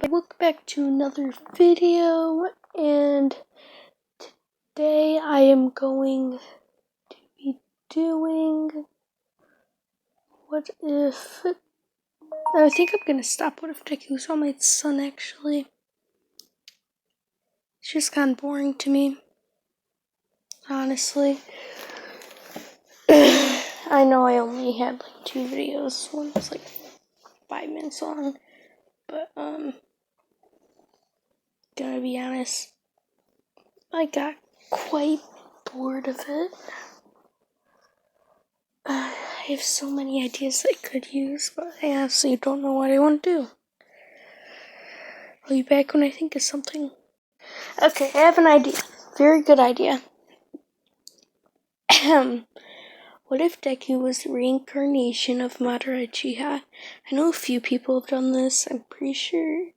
Welcome back to another video, and today I am going to be doing what if, I think I'm gonna stop what if deku saw my son actually. It's just kind of boring to me, honestly. I know I only had like 2 videos, one was like 5 minutes long, but gonna be honest, I got quite bored of it. I have so many ideas I could use, but I honestly don't know what I want to do. I'll be back when I think of something. Okay, I have an idea. Very good idea. What if Deku was the reincarnation of Madara Uchiha? I know a few people have done this, I'm pretty sure.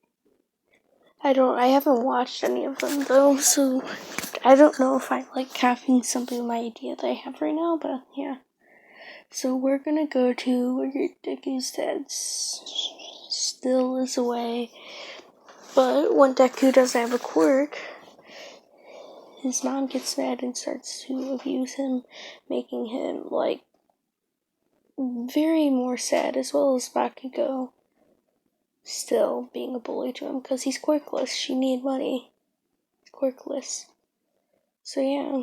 I haven't watched any of them though, so I don't know if I like copying something of my idea that I have right now, but yeah. So we're gonna go to where Deku's dad still is away, but when Deku doesn't have a quirk, his mom gets mad and starts to abuse him, making him, like, very more sad, as well as Bakugo still being a bully to him, because he's quirkless. She needs money. He's quirkless. So yeah.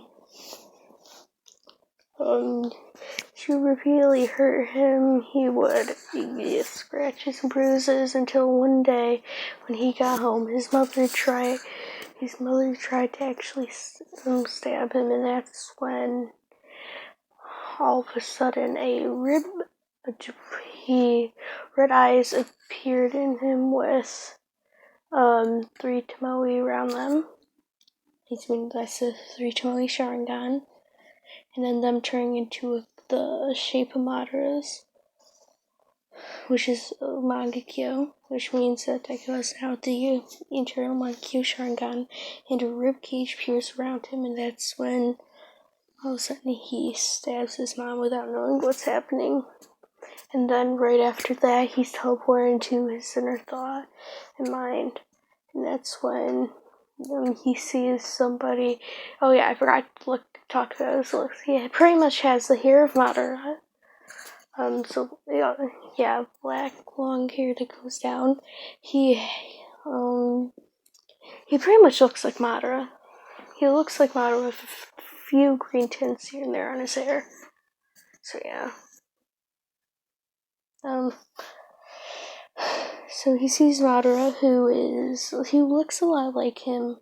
She would repeatedly hurt him. He would get scratches and bruises until one day when he got home, his mother tried to actually stab him, and that's when all of a sudden red eyes appeared in him with 3 Tomoe around them. That's the 3 Tomoe Sharingan. And then them turning into the shape of Madara's, which is Mangekyo, which means that Deku has now the internal Mangekyo Sharingan, and a ribcage pierced around him, and that's when all of a sudden he stabs his mom without knowing what's happening. And then right after that, he's teleported into his inner thought and mind, and that's when he sees somebody. Oh yeah, I forgot to talk about his looks. He pretty much has the hair of Madara. So yeah, black long hair that goes down. He pretty much looks like Madara. He looks like Madara with a few green tints here and there on his hair. So yeah. So he sees Madara, who looks a lot like him,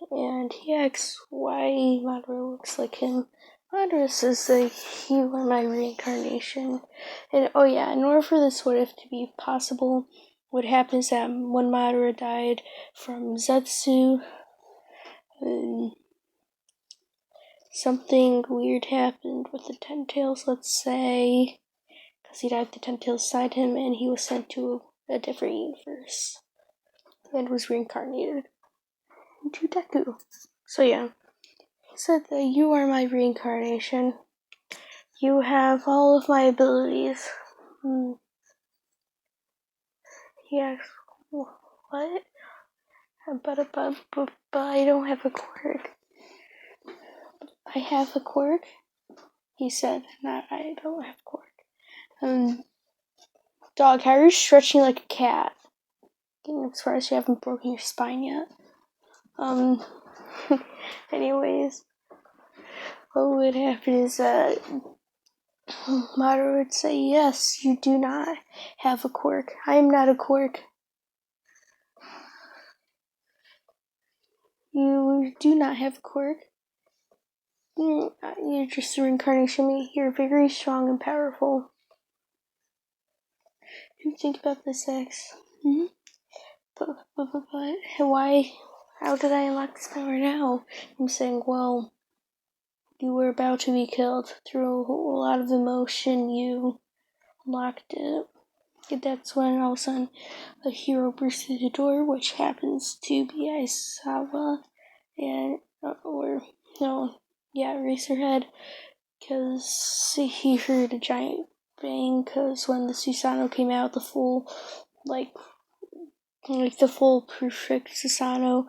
and he asks why Madara looks like him. Madara says that you are my reincarnation. And oh yeah, in order for this what if to be possible, what happens is that when Madara died from Zetsu, something weird happened with the Ten Tails, let's say, because he died with the Ten Tails beside him, and he was sent to a different universe and was reincarnated into Deku. So yeah, he said that you are my reincarnation. You have all of my abilities. He asked, what? But I don't have a quirk. I have a quirk? He said, not I don't have a quirk. Dog, how are you stretching like a cat? As far as you haven't broken your spine yet. Anyways, what would happen is that Madara would say, yes, you do not have a quirk. I am not a quirk. You do not have a quirk. You're just a reincarnation of me. You're very strong and powerful. You think about this, X. But why? How did I unlock this power now? I'm saying, well, you were about to be killed. Through a lot of emotion, you unlocked it. That's when all of a sudden a hero bursts through the door, which happens to be Aizawa, and Eraserhead, because he heard a giant bang. Because when the Susanoo came out, the full like the full perfect Susano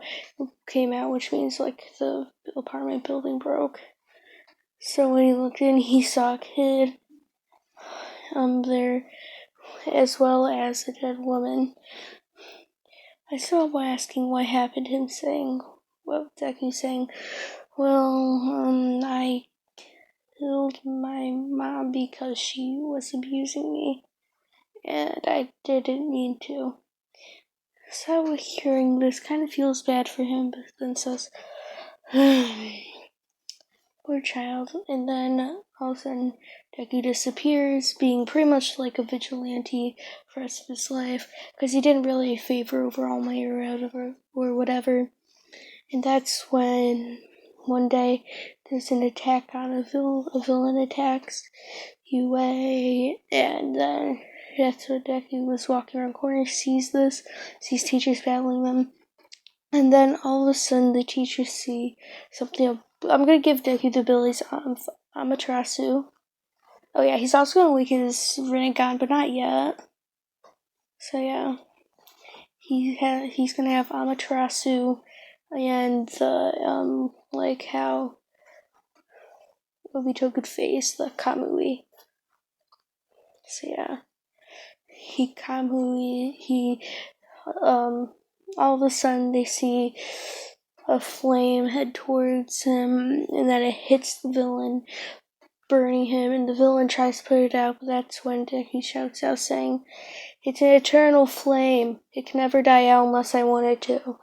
came out, which means like the apartment building broke. So when he looked in, he saw a kid there, as well as a dead woman. I saw by asking what happened, him saying, well, Deku saying, well, I killed my mom because she was abusing me, and I didn't mean to. So hearing this kind of feels bad for him, but then says, poor child. And then all of a sudden, Deku disappears, being pretty much like a vigilante for the rest of his life, because he didn't really favor over All Might or whatever. And that's when one day there's an attack on a villain attacks UA, and then that's when Deku was walking around corners, sees teachers battling them, and then all of a sudden the teachers see something. I'm gonna give Deku the abilities Amaterasu. Oh yeah, he's also gonna weaken his Rinnegan, but not yet. So yeah, he's gonna have Amaterasu, and the like how Obito could face the Kamui. So yeah, all of a sudden they see a flame head towards him, and then it hits the villain, burning him, and the villain tries to put it out, but that's when Deku shouts out saying, "It's an eternal flame. It can never die out unless I want it to."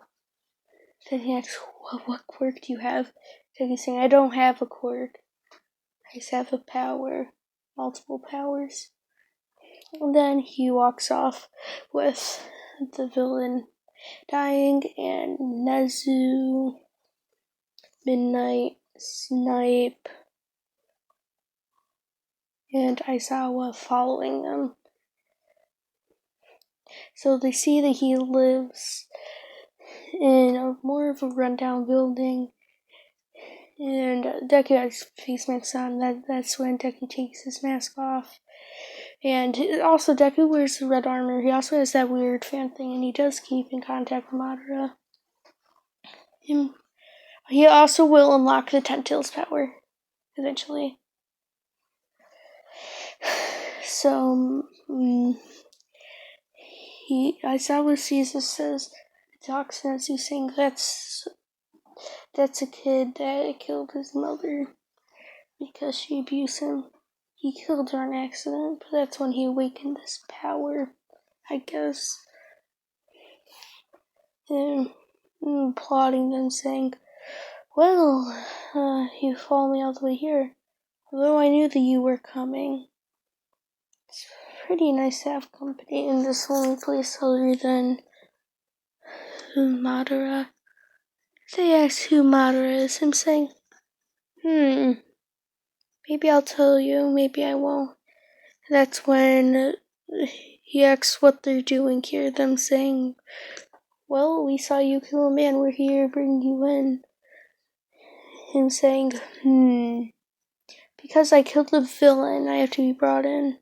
Then he asks, what quirk do you have? Deku saying, I don't have a quirk. I just have a power. Multiple powers. And then he walks off with the villain dying, and Nezu, Midnight, Snipe, and Aizawa following them. So they see that he lives in more of a rundown building, and Deku has face mask on. That's when Deku takes his mask off. And also, Deku wears red armor. He also has that weird fan thing, and he does keep in contact with Madara. He also will unlock the Ten Tails power eventually. So, Aizawa sees this, talks to Nezu saying that's a kid that killed his mother because she abused him. He killed her on accident, but that's when he awakened this power, I guess. And plotting them, saying, well, you followed me all the way here, although I knew that you were coming. It's pretty nice to have company in this lonely place other than Madara. They ask who Madara is. I'm saying, maybe I'll tell you, maybe I won't. That's when he asks what they're doing here. Them saying, well, we saw you kill a man, we're here to bring you in. Him saying, because I killed the villain, I have to be brought in.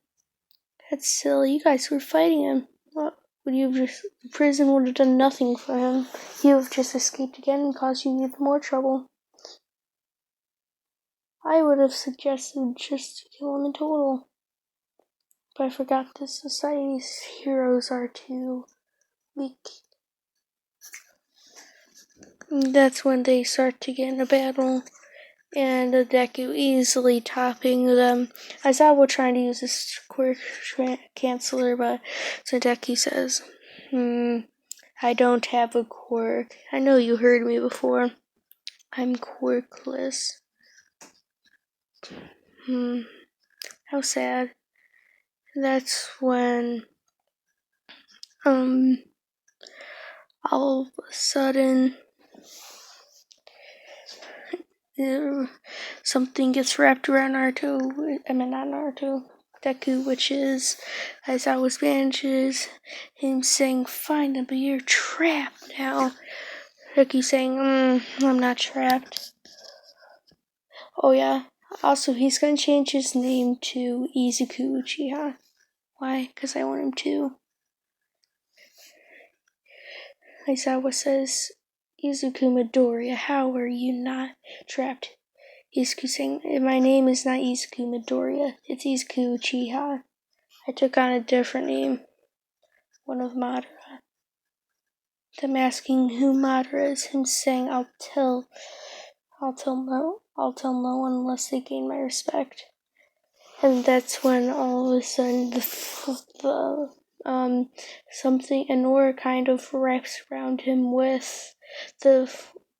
That's silly, you guys were fighting him. Prison would have done nothing for him. He would have just escaped again and caused you even more trouble. I would have suggested just to kill him in total. But I forgot that society's heroes are too weak. That's when they start to get in a battle, and Deku easily topping them. Aizawa trying to use this quirk canceller, but so Deku says, I don't have a quirk. I know you heard me before. I'm quirkless. How sad. That's when, all of a sudden, something gets wrapped around Deku, which is Aizawa's bandages, him saying, find them, but you're trapped now. Deku saying, I'm not trapped. Oh yeah, also he's gonna change his name to Izuku Uchiha. Why? Because I want him to. Aizawa says, Izuku Midoriya, how are you not trapped? Izuku saying, my name is not Izuku Midoriya, it's Izuku Uchiha. I took on a different name, one of Madara. Them asking who Madara is, him saying, I'll tell no one unless they gain my respect. And that's when all of a sudden something, an aura kind of wraps around him with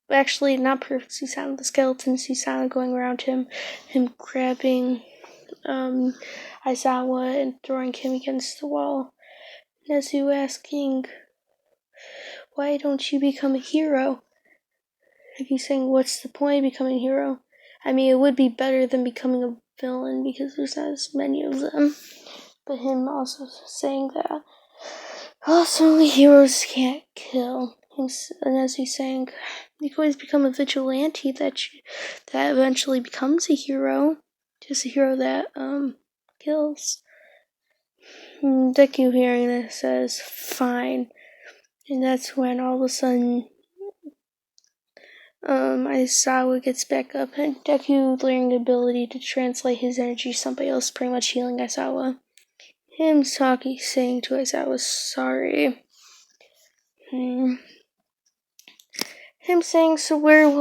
actually not perfect Susanoo, the skeleton Susanoo going around him grabbing Aizawa and throwing him against the wall. Nezu asking, why don't you become a hero? Like he's saying, what's the point of becoming a hero? I mean, it would be better than becoming a villain because there's not as many of them. But him also saying that also heroes can't kill. And as he's saying, you can always become a vigilante that eventually becomes a hero. Just a hero that kills. And Deku hearing this says, fine. And that's when all of a sudden Aizawa gets back up, and Deku learning the ability to translate his energy to somebody else, pretty much healing Aizawa. Him talking, saying to Aizawa, sorry. Him saying, so what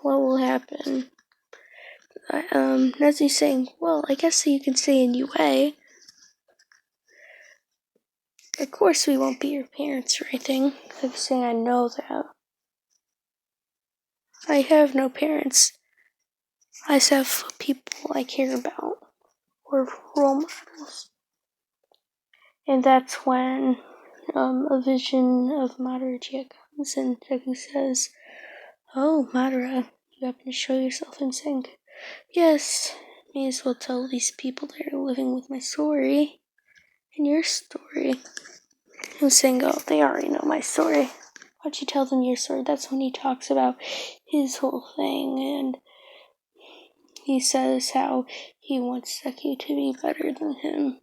will happen? Nezu saying, well, I guess you can say a new way. Of course we won't be your parents or anything. Like saying, I know that. I have no parents. I just have people I care about, or role models. And that's when a vision of Madara comes, and Deku says, oh, Madara, you happen to show yourself, and saying, yes, may as well tell these people that are living with my story, and your story. And saying, oh, they already know my story. Why'd you tell them your story? That's when he talks about his whole thing, and he says how he wants Deku to be better than him,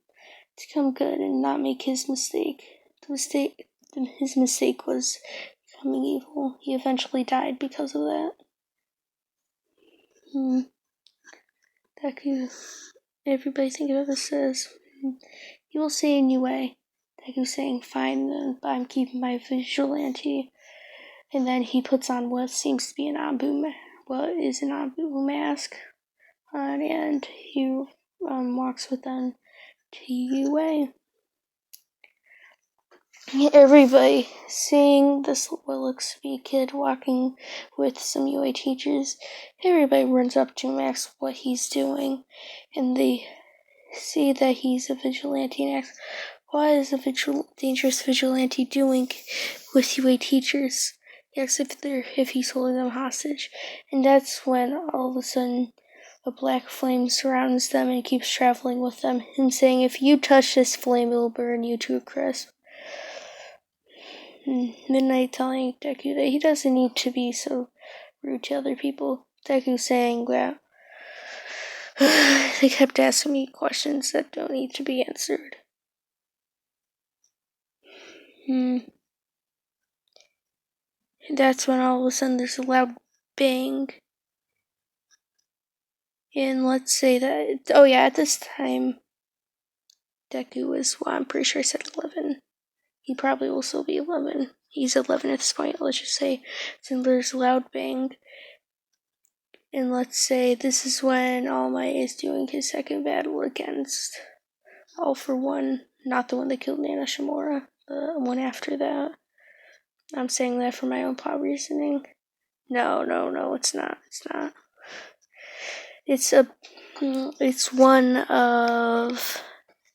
to become good and not make his mistake. His mistake was becoming evil. He eventually died because of that. Deku, everybody thinking of this says, he will say a new way. Deku saying, fine then, but I'm keeping my vigilante. And then he puts on what seems to be an Anbu mask. And he walks with them to UA. Everybody seeing this, what looks to be a kid walking with some UA teachers, everybody runs up to him and asks what he's doing, and they see that he's a vigilante and ask, what is a dangerous vigilante doing with UA teachers? He asks if he's holding them hostage, and that's when all of a sudden a black flame surrounds them and keeps traveling with them, and saying, if you touch this flame, it will burn you to a crisp. Midnight telling Deku that he doesn't need to be so rude to other people. Deku saying that they kept asking me questions that don't need to be answered. That's when all of a sudden there's a loud bang. And let's say that, at this time, Deku was, I'm pretty sure I said 11. He probably will still be 11. He's 11 at this point, let's just say. So there's a loud bang. And let's say this is when All Might is doing his second battle against All For One. Not the one that killed Nana Shimura, the one after that. I'm saying that for my own plot reasoning. No, it's not. It's one of,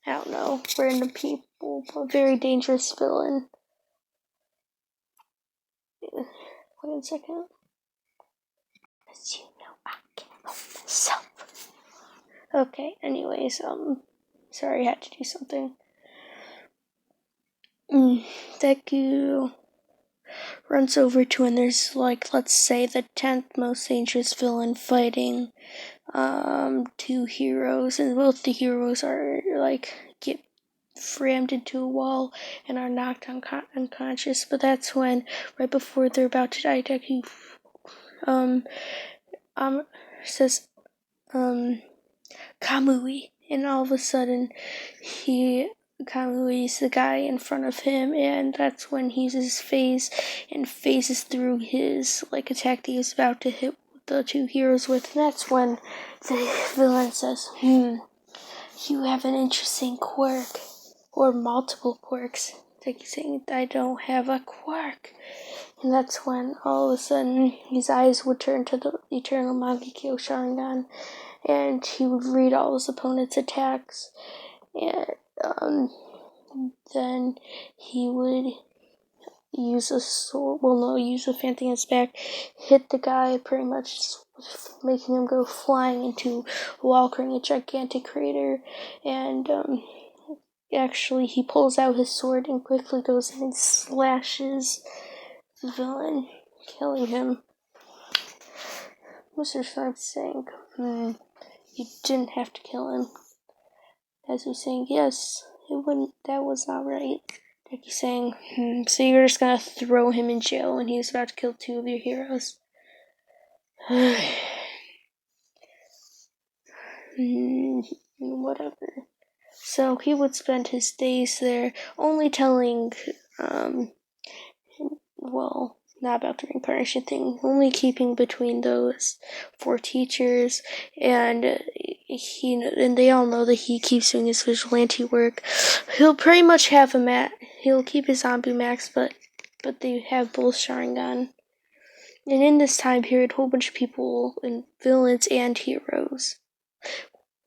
I don't know, random people, a very dangerous villain. Wait a second. As you know, I can't help myself. Okay, anyways, sorry, I had to do something. Deku runs over to, and there's, let's say, the 10th most dangerous villain fighting, two heroes, and both the heroes are, rammed into a wall and are knocked unconscious. But that's when, right before they're about to die, Deku says Kamui, and all of a sudden Kamui's the guy in front of him, and that's when he uses his phase and phases through his attack that he was about to hit the two heroes with, and that's when the villain says, you have an interesting quirk, or multiple quirks. Like he's saying, I don't have a quirk. And that's when all of a sudden his eyes would turn to the Eternal Mangekyo Sharingan, and he would read all his opponent's attacks, and then he would use a sword, use a Phantom on his back, hit the guy, pretty much making him go flying into a wall, creating a gigantic crater, and actually he pulls out his sword and quickly goes in and slashes the villain, killing him. Mr. Snipe's saying, you didn't have to kill him. As he's saying, yes, that was not right. He's saying, so you're just gonna throw him in jail when he's about to kill two of your heroes. Whatever. So he would spend his days there, only telling, not about the reincarnation thing, only keeping between those four teachers, and they all know that he keeps doing his vigilante work. He'll pretty much have he'll keep his zombie max, but they have both Sharingan. And in this time period, a whole bunch of people, and villains and heroes,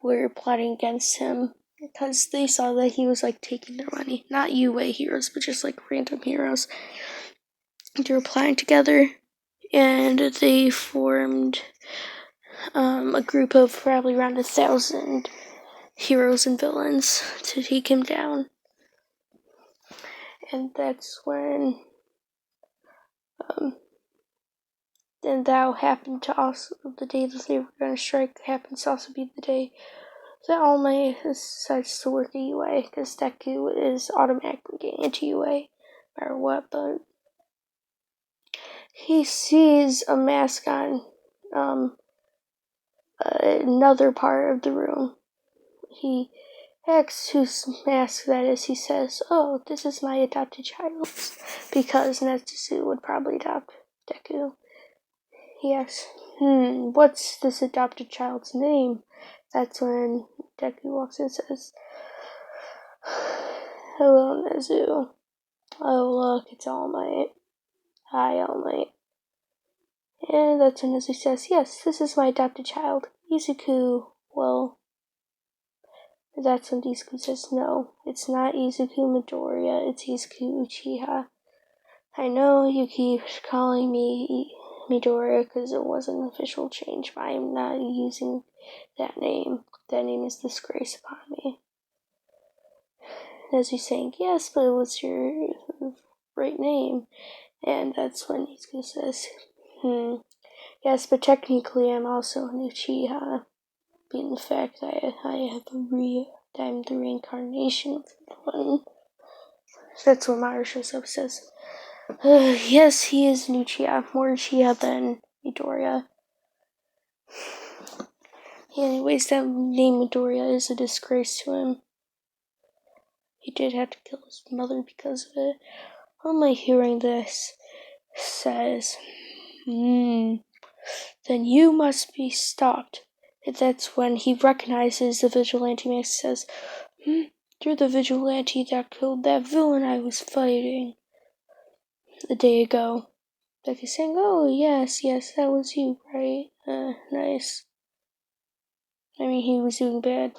were plotting against him, because they saw that he was taking their money. Not UA heroes, but just random heroes. They were plotting together, and they formed a group of probably around 1,000 heroes and villains to take him down. And that's when and that happened to also, the day that they were going to strike happens to also be the day that All Might decides to work at UA, because Deku is automatically getting into UA, no matter what, but he sees a mask on another part of the room. He asks whose mask that is. He says, oh, this is my adopted child's, because Netsusu would probably adopt Deku. He asks, what's this adopted child's name? That's when Deku walks in and says, hello, Nezu. Oh, look, it's All Might. Hi, All Might. And that's when Nezu says, yes, this is my adopted child. Izuku, well, that's when Izuku says, no, it's not Izuku Midoriya, it's Izuku Uchiha. I know you keep calling me Midoriya because it was an official change, but I am not using that name. That name is disgrace upon me. As he's saying, yes, but it was your right name. And that's when Izuku says, yes, but technically I'm also an Uchiha, being the fact that I'm the reincarnation of the one. That's what Madara shows up says. Yes, he is an Uchiha, more Uchiha than Midoriya. Anyways, that name Midoriya is a disgrace to him. He did have to kill his mother because of it. All my hearing this says, then you must be stopped. And that's when he recognizes the vigilante and says, you're the vigilante that killed that villain I was fighting a day ago. Like he's saying, oh, yes, that was you, right? Nice. I mean, he was doing bad.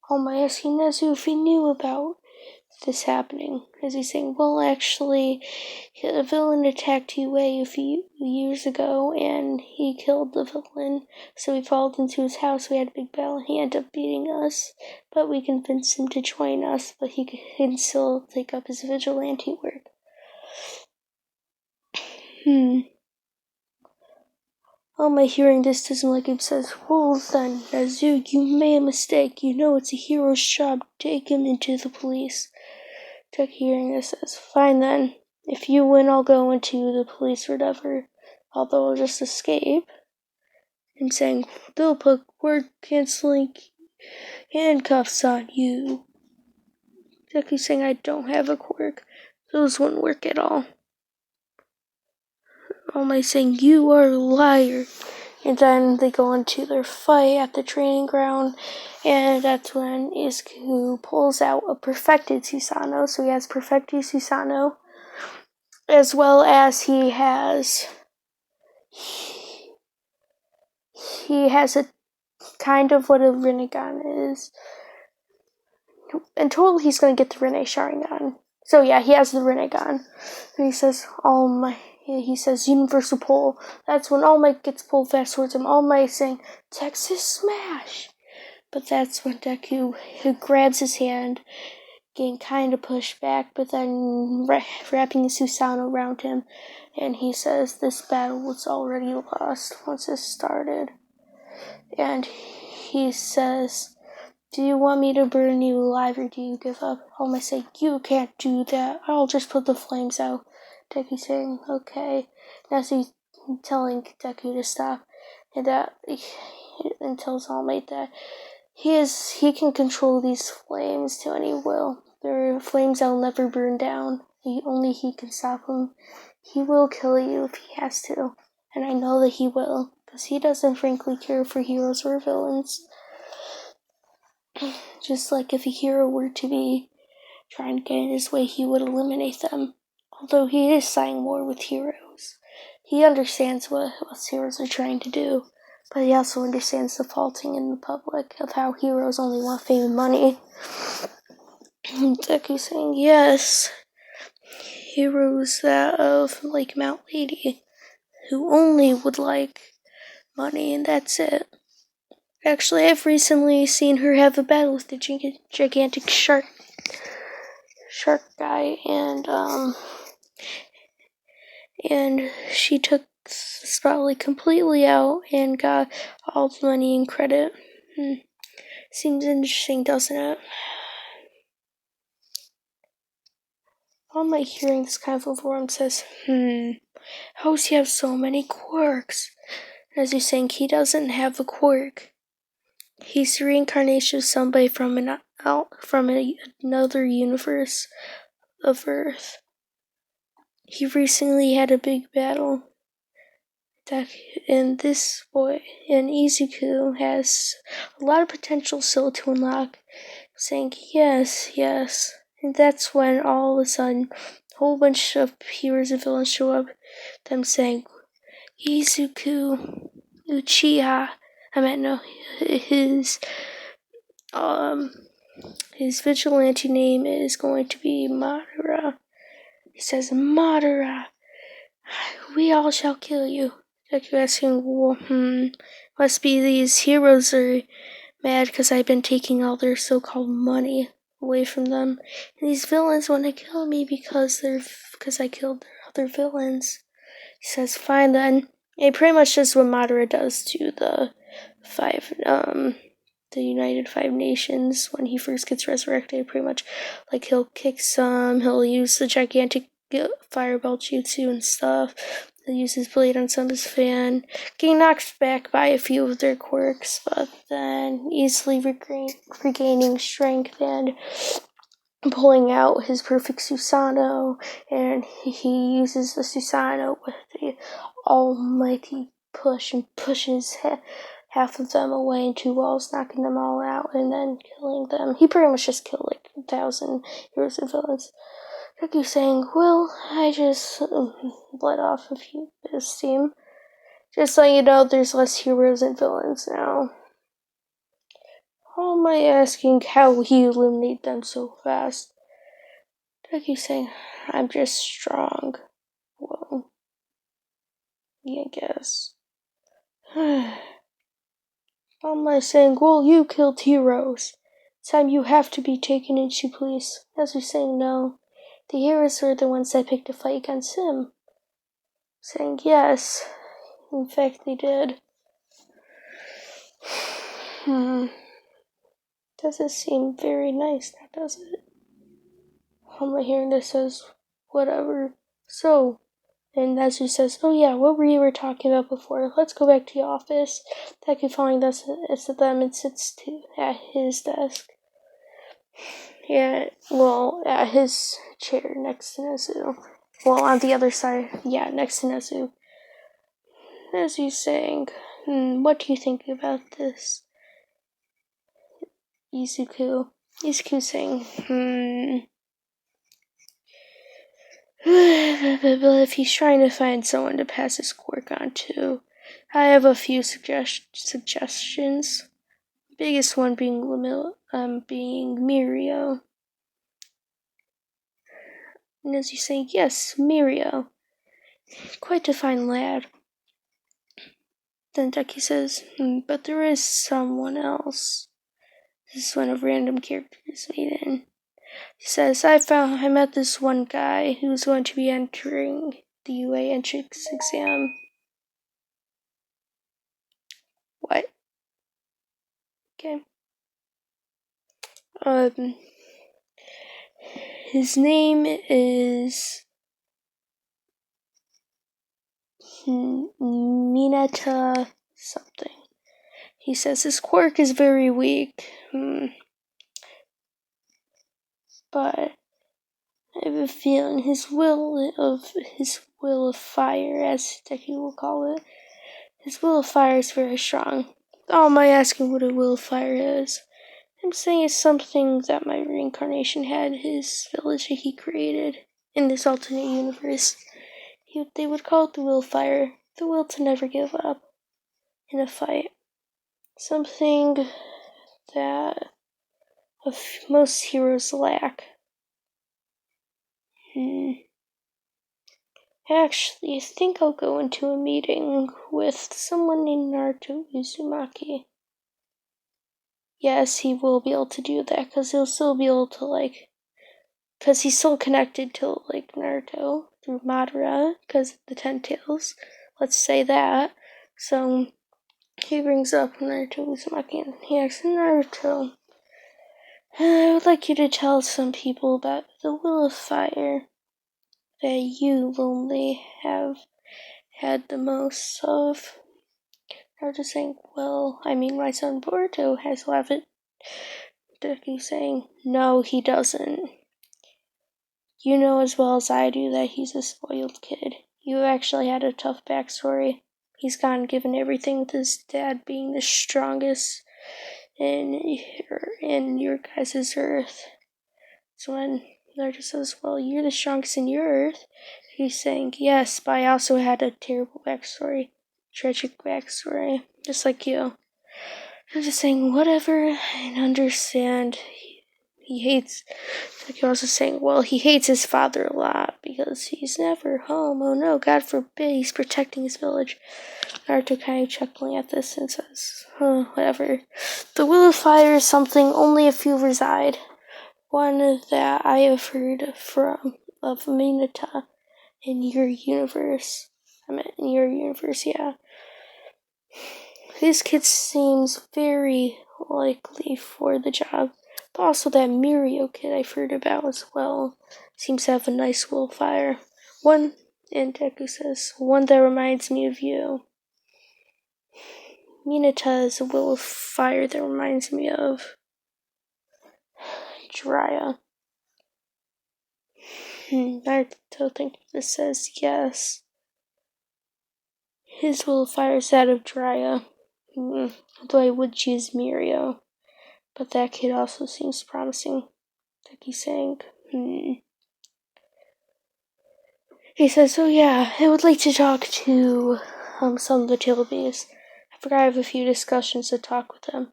All my asking Nezu if he knew about this happening. As he's saying, well, actually, the villain attacked UA a few years ago, and he killed the villain. So we followed into his house, we had a big battle, and he ended up beating us. But we convinced him to join us, but he can still take up his vigilante work. All my hearing this doesn't like it, says, well then, Nazu, you made a mistake. You know it's a hero's job. Take him into the police. Jack hearing this says, fine then. If you win, I'll go into the police or whatever. Although I'll just escape. And saying, they'll put word-canceling handcuffs on you. Deku's saying, I don't have a quirk. Those wouldn't work at all. All Might saying, you are a liar. And then they go into their fight at the training ground, and that's when Izuku pulls out a perfected Susanoo. So he has perfected Susanoo, as well as he has a kind of what a Rinnegan is. In total, he's going to get the Rinne Sharingan. So yeah, he has the Rinnegan. And he says, he says, Universal Pull. That's when All Might gets pulled fast towards him. All Might saying, Texas Smash! But that's when Deku grabs his hand, getting kind of pushed back, but then wrapping his Susanoo around him. And he says, this battle was already lost once it started. And he says, do you want me to burn you alive or do you give up? All Might say, you can't do that. I'll just put the flames out. Deku saying, okay. Now he's telling Deku to stop. And tells All Might that he can control these flames to any will. They're flames that'll never burn down. Only he can stop them. He will kill you if he has to. And I know that he will. Because he doesn't frankly care for heroes or villains. Just like if a hero were to be trying to get in his way, he would eliminate them. Although he is siding war with heroes. He understands what heroes are trying to do. But he also understands the faulting in the public of how heroes only want fame and money. And Deku's saying, yes, heroes that of like Mount Lady, who only would like money and that's it. Actually, I've recently seen her have a battle with the gigantic shark guy, and she took the spotlight completely out and got all the money and credit. Seems interesting, doesn't it? All my hearing this kind of overwhelmed says, how does he have so many quirks? As he's saying, he doesn't have a quirk. He's the reincarnation of somebody from another universe of Earth. He recently had a big battle. And this boy, and Izuku, has a lot of potential still to unlock. Saying, yes. And that's when all of a sudden, a whole bunch of heroes and villains show up. Them saying, Izuku Uchiha. His vigilante name is going to be Madara. He says, Madara, we all shall kill you. Deku asking, well, must be these heroes are mad because I've been taking all their so-called money away from them. And these villains want to kill me because I killed their other villains. He says, fine then. It pretty much does what Madara does to the United Five Nations when he first gets resurrected. Pretty much, like, he'll kick some, he'll use the gigantic fireball jutsu and stuff. He'll use his blade on Sunda's fan, getting knocked back by a few of their quirks, but then easily regaining strength and pulling out his perfect Susanoo, and he uses the Susanoo with the almighty push and pushes half of them away into walls, knocking them all out and then killing them. He pretty much just killed like 1,000 heroes and villains. Riku's saying, well, I just let off a few bit of steam. Just so you know, there's less heroes and villains now. How am I asking how he eliminated them so fast? Riku's saying, I'm just strong. Well, yeah, I guess. How am I saying, well, you killed heroes. It's time you have to be taken into police. As you're saying, no. The heroes are the ones that picked a fight against him. Saying, yes. In fact, they did. Doesn't seem very nice now, does it? I'm hearing this says, whatever. So, and Nezu says, oh yeah, what we were talking about before. Let's go back to the office. Deku following us to them and sits at his desk. Yeah, well, at his chair next to Nezu. Well, on the other side, yeah, next to Nezu. Nezu's saying, what do you think about this? Izuku saying, but if he's trying to find someone to pass his quirk on to, I have a few suggestions. The biggest one being Mirio. And as you say, yes, Mirio. Quite a fine lad. Then Ducky says, but there is someone else. This is when a random character is made in. He says, I met this one guy who's going to be entering the UA entrance exam. What? Okay. His name is Mineta something. He says his quirk is very weak, but I have a feeling his will of fire, as Deku will call it, his will of fire is very strong. Oh, am I asking what a will of fire is? I'm saying it's something that my reincarnation had, his village that he created in this alternate universe. They would call it the will of fire, the will to never give up in a fight. Something that most heroes lack. Actually, I think I'll go into a meeting with someone named Naruto Uzumaki. Yes, he will be able to do that, because he'll still be able to, because he's still connected to, Naruto through Madara, because of the 10 tails. Let's say that. So, he brings up Naruto Uzumaki, and he asks, Naruto, I would like you to tell some people about the will of fire that you only have had the most of. Naruto saying, well, I mean, my son Boruto has a lot of it. Deku saying, no, he doesn't. You know as well as I do that he's a spoiled kid. You actually had a tough backstory. He's gotten given everything with his dad being the strongest in your guys' earth. So when Naruto says, well, you're the strongest in your earth, he's saying, yes, but I also had a terrible backstory. Tragic backstory. Just like you. I'm just saying, whatever, I understand. He hates. Like you're also saying, well, he hates his father a lot because he's never home. Oh no, God forbid, he's protecting his village. Naruto kind of chuckling at this and says, oh, whatever. The will of fire is something only a few reside. One that I have heard of Mineta in your universe. I meant in your universe, yeah. This kid seems very likely for the job. But also that Mirio kid I've heard about as well seems to have a nice will of fire. One, and Deku says, one that reminds me of you. Mineta has a will of fire that reminds me of Jiraiya. Naruto thinks this says yes. His will of fire is that of Jiraiya. Although I would choose Mirio. But that kid also seems promising. Deku saying, He says, oh yeah, I would like to talk to some of the Tailbees. I forgot I have a few discussions to talk with them.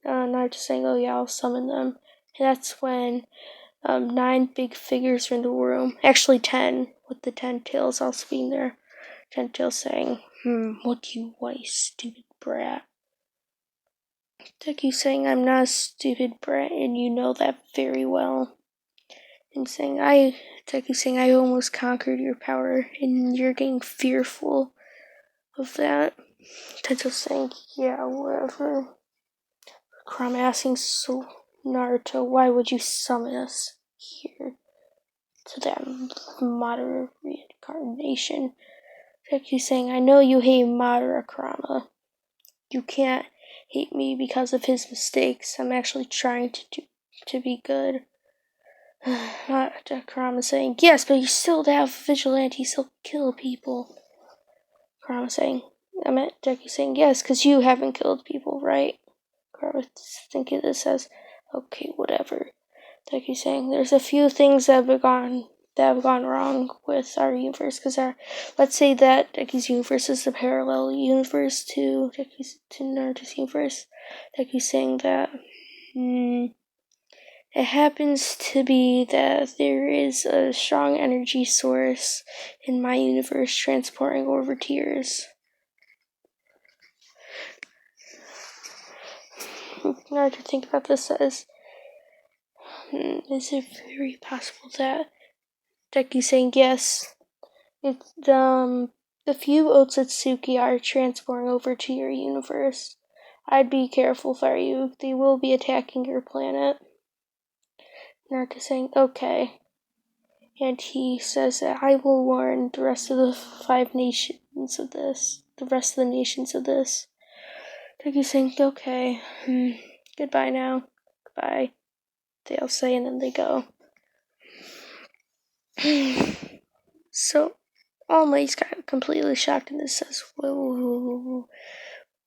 Naruto saying, oh yeah, I'll summon them. And that's when 9 big figures are in the room. Actually 10, with the 10 tails also being there. 10 tails saying, what do you want, you stupid brat? Deku saying, I'm not a stupid brat, and you know that very well. And Deku saying, I almost conquered your power, and you're getting fearful of that. Tento's saying, yeah, whatever. Kurama asking, so Naruto, why would you summon us here to that Madara reincarnation? Deku saying, I know you hate Madara, Kurama. You can't hate me because of his mistakes. I'm actually trying to be good. Kurama saying, yes, but you still have vigilantes, still kill people. Kurama saying, I meant Deku saying, yes, because you haven't killed people, right? Kurama thinking this says, okay, whatever. Deku saying, there's a few things that have gone wrong with our universe, because let's say that Deku's universe is a parallel universe to Naruto's universe. Deku saying that it happens to be that there is a strong energy source in my universe transporting over to yours. Naruto think about this says, is it very possible that Deku saying yes? It's the few Otsutsuki are transporting over to your universe. I'd be careful if I were you. They will be attacking your planet. Naruto saying, okay. And he says that I will warn the rest of the nations of this. Deku saying, okay. Goodbye now. Goodbye. They all say, and then they go. So, All Might's got completely shocked, and this says, whoa,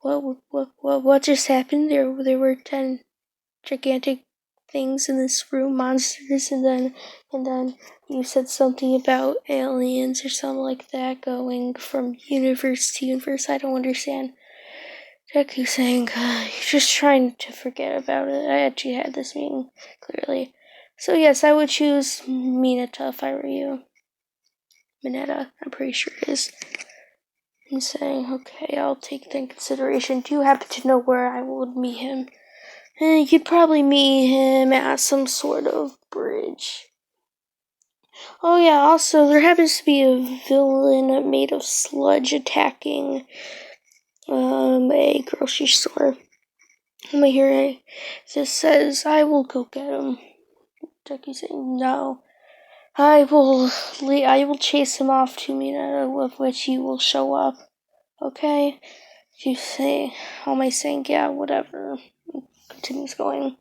what just happened? There were 10 gigantic things in this room, monsters, and then you said something about aliens or something like that going from universe to universe. I don't understand. Deku saying, you're just trying to forget about it. I actually had this meeting, clearly. So yes, I would choose Mineta if I were you. Mineta, I'm pretty sure it is. And saying, okay, I'll take that in consideration. Do you happen to know where I would meet him? You could probably meet him at some sort of bridge. Oh yeah, also, there happens to be a villain made of sludge attacking a grocery store. I'm here. This says, I will go get him. Deku saying, no. I will chase him off to Mineta, with which you will show up. Okay? You say, All Might saying, yeah, whatever. Continues going.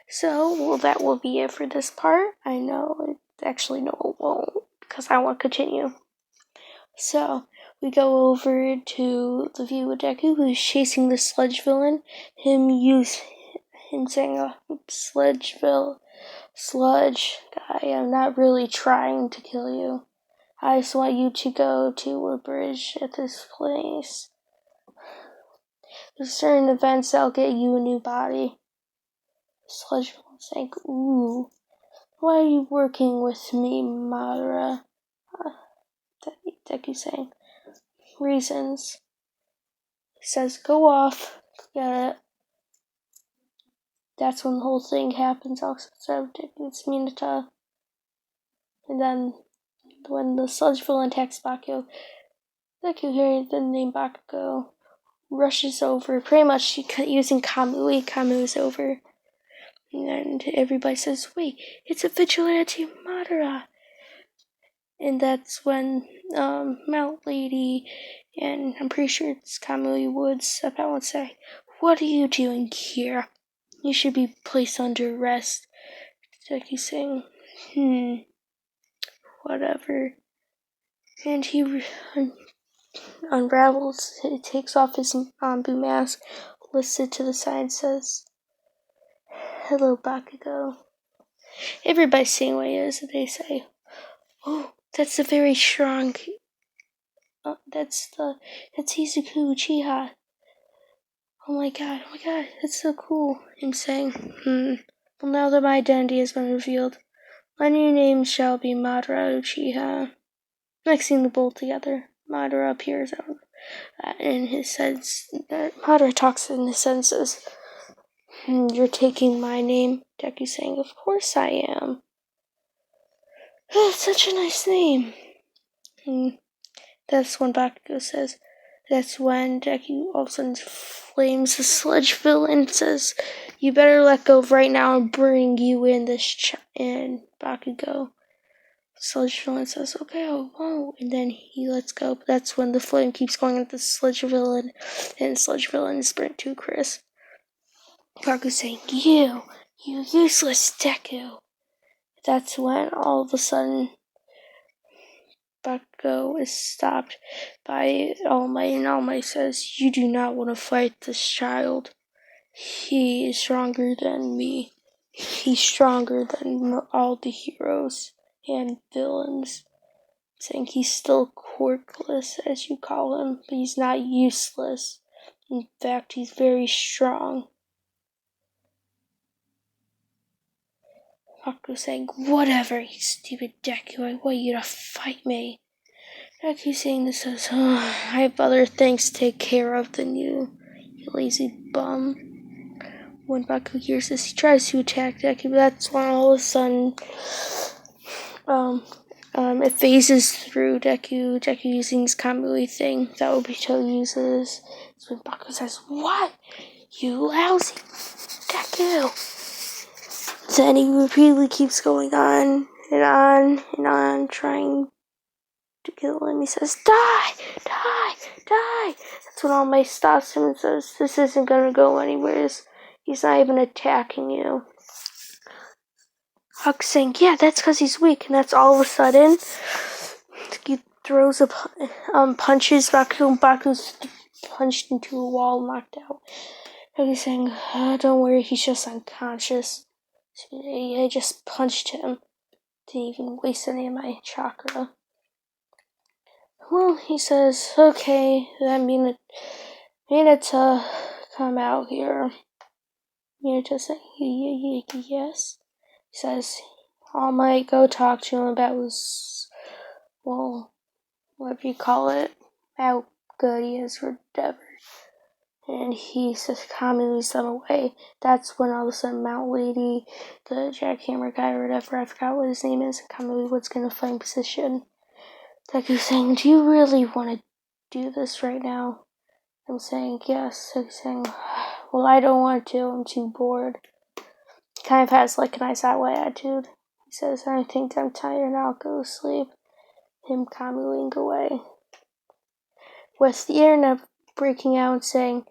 So, well, that will be it for this part. I know, actually, no, it won't, because I want to continue. So, we go over to the view of Deku, who's chasing the sludge villain. Him saying, sludge guy, I'm not really trying to kill you. I just want you to go to a bridge at this place. There's certain events that'll get you a new body. Sludge villain saying, ooh. Why are you working with me, Madara? Deku saying, reasons. He says, go off. Get it. That's when the whole thing happens. Also, instead of Deku, it's Mineta. And then, when the sludge villain attacks Bakugo, Deku, hearing the name Bakugo, rushes over, pretty much using Kamui. Kamui's over. And everybody says, wait, it's a vigilante Madara. And that's when Mount Lady, and I'm pretty sure it's Kamui Woods, step out and say, what are you doing here? You should be placed under arrest. Deku's saying, whatever. And he unravels, he takes off his Anbu mask, lifts it to the side, and says, hello, Bakugo. Everybody's seeing what he is, and they say, oh, that's a very strong... that's Izuku Uchiha. Oh my god, that's so cool. I'm saying, well, now that my identity has been revealed, my new name shall be Madara Uchiha. Next scene, the both together. Madara appears out in his sense. Madara talks in his senses. You're taking my name? Deku saying, of course I am. Such a nice name. And that's when Bakugo says, that's when Deku all of a sudden flames the sludge villain and says, you better let go right now and bring you in in Bakugo. Sludge villain says, okay, I won't. And then he lets go. But that's when the flame keeps going at the sludge villain. And sludge villain is burnt to Chris. Baku's saying, you useless Deku. That's when all of a sudden Bakugo is stopped by All Might, and All Might says, you do not want to fight this child. He is stronger than me. He's stronger than all the heroes and villains. Saying he's still quirkless, as you call him, but he's not useless. In fact, he's very strong. Baku's saying, whatever, you stupid Deku, I want you to fight me. Deku's saying this says, I have other things to take care of than you lazy bum. When Baku hears this, he tries to attack Deku, but that's when all of a sudden, it phases through Deku using his Kamui thing that Obito uses. So when Baku says, what? You lousy Deku! Then he repeatedly keeps going on and on and on, trying to kill him. He says, die! Die! Die! That's when All Might stops him and says, this isn't gonna go anywhere. He's not even attacking you. Huck's saying, yeah, that's because he's weak. And that's all of a sudden, he throws punches Baku, and Baku's punched into a wall, knocked out. And he's saying, don't worry, he's just unconscious. I just punched him. Didn't even waste any of my chakra. Well, he says, okay, that Minato, come out here. Minato saying, yes. He says, All Might, go talk to him about whatever you call it, how good he is or whatever. And he says, moves them away. That's when all of a sudden Mount Lady, the jackhammer guy or whatever, I forgot what his name is, and Kamui was going to find position. Deku's saying, do you really want to do this right now? I'm saying, yes. Deku's saying, well, I don't want to. I'm too bored. He kind of has like an Ice That Way attitude. He says, I think I'm tired and I'll go to sleep. Him Kamuing away. With the internet breaking out and saying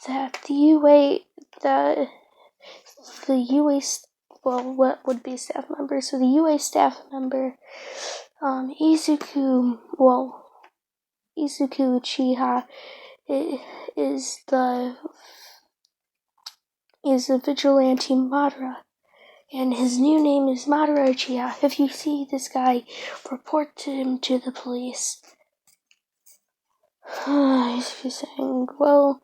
that the UA, what would be a staff member? So the UA staff member, Izuku Uchiha is the vigilante Madara, and his new name is Madara Uchiha. If you see this guy, report him to the police. He's saying, well,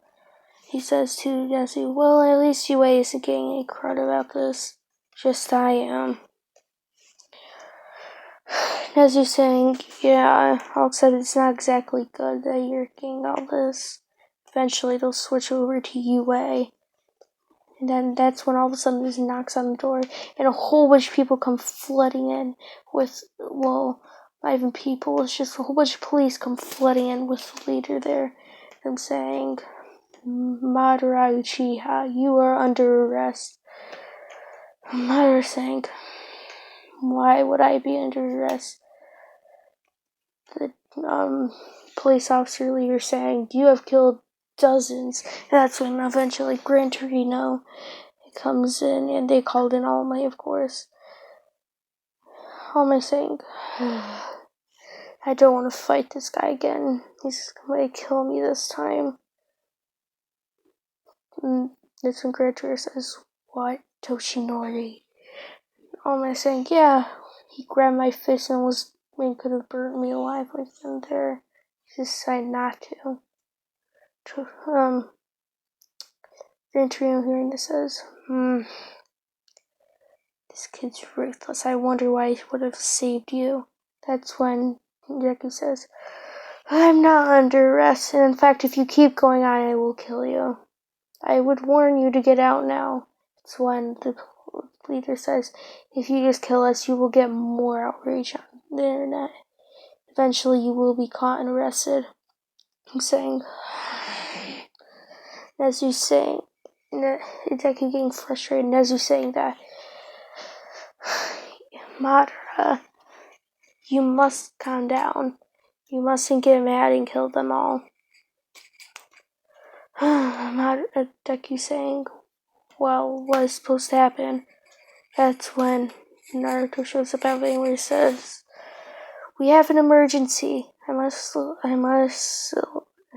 he says to Nezu, well, at least UA isn't getting any crud about this. Just I am. Nezu's saying, yeah, I'll accept it's not exactly good that you're getting all this. Eventually they'll switch over to UA. And then that's when all of a sudden there's knocks on the door, and a whole bunch of people come flooding in with, well, not even people, it's just a whole bunch of police come flooding in with the leader there. And saying, Madara Uchiha, you are under arrest. Madara saying, why would I be under arrest? The police officer leader saying, you have killed dozens. And that's when eventually Gran Torino comes in, and they called in All Might, of course. All Might saying, I don't want to fight this guy again. He's going to kill me this time. And that's when Gran Torino says, what? Toshinori. All Might saying, yeah, he grabbed my fist and could have burnt me alive right then and there. He decided not to. Gran Torino hearing this says, this kid's ruthless. I wonder why he would have saved you. That's when Deku says, I'm not under arrest, and in fact, if you keep going on, I will kill you. I would warn you to get out now. It's when the leader says, if you just kill us, you will get more outrage on the internet. eventually you will be caught and arrested. I'm saying, as you saying, it's like you're getting frustrated, and as you're saying that, Madara, you must calm down. You mustn't get mad and kill them all. Deku saying, well, what is supposed to happen? That's when Naruto shows up out where he says, we have an emergency. I must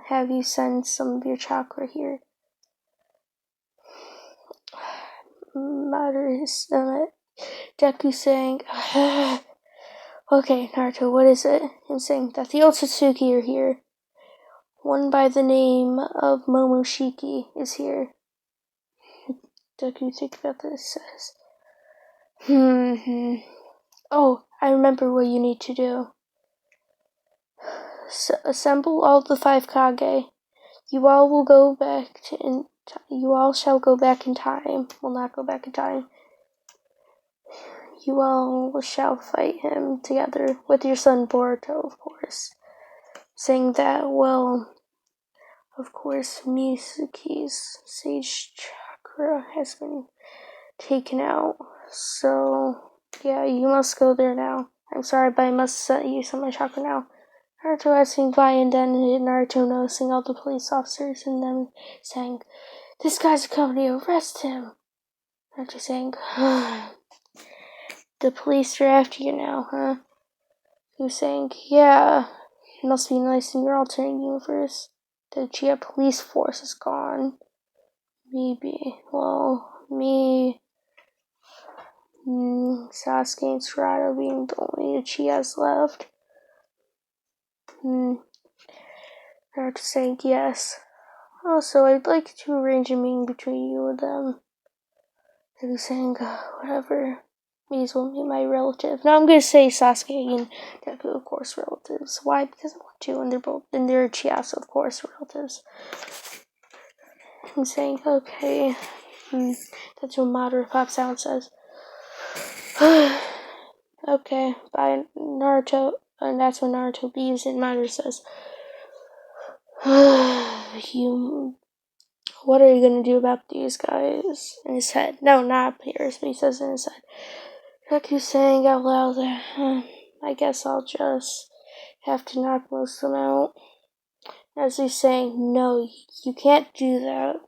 have you send some of your chakra here. Deku saying, okay, Naruto, what is it? And saying that the Otsutsuki are here. One by the name of Momoshiki is here. Deku think about this, says, Oh, I remember what you need to do. Assemble all the 5 Kage. You all will go back you all shall go back in time. Will not go back in time. You all shall fight him together with your son Boruto, of course. Saying that, well, of course, Mizuki's Sage Chakra has been taken out. So, yeah, you must go there now. I'm sorry, but I must set you some of my chakra now. Naruto asking why, and then Naruto noticing all the police officers and them saying, this guy's a company, arrest him. Naruto saying, the police are after you now, huh? Who's saying, yeah, it must be nice in your alternate universe. The Uchiha police force is gone. Maybe. Well, me, Sasuke and Sarada being the only Uchihas left. Naruto saying yes. Also, I'd like to arrange a meeting between you and them. He was saying, whatever. May as well be my relative. Now I'm gonna say Sasuke and Deku, of course, relatives. Why? Because I want to, and they're Chiasso, of course, relatives. I'm saying, okay. That's what Madara pops out and says. Okay, bye, Naruto. And that's when Naruto leaves, and Madara says, what are you gonna do about these guys? In his head. No, not Pierce, but he says in his head. Deku's saying out loud that, I guess I'll just have to knock most of them out. As he's saying, no, you can't do that.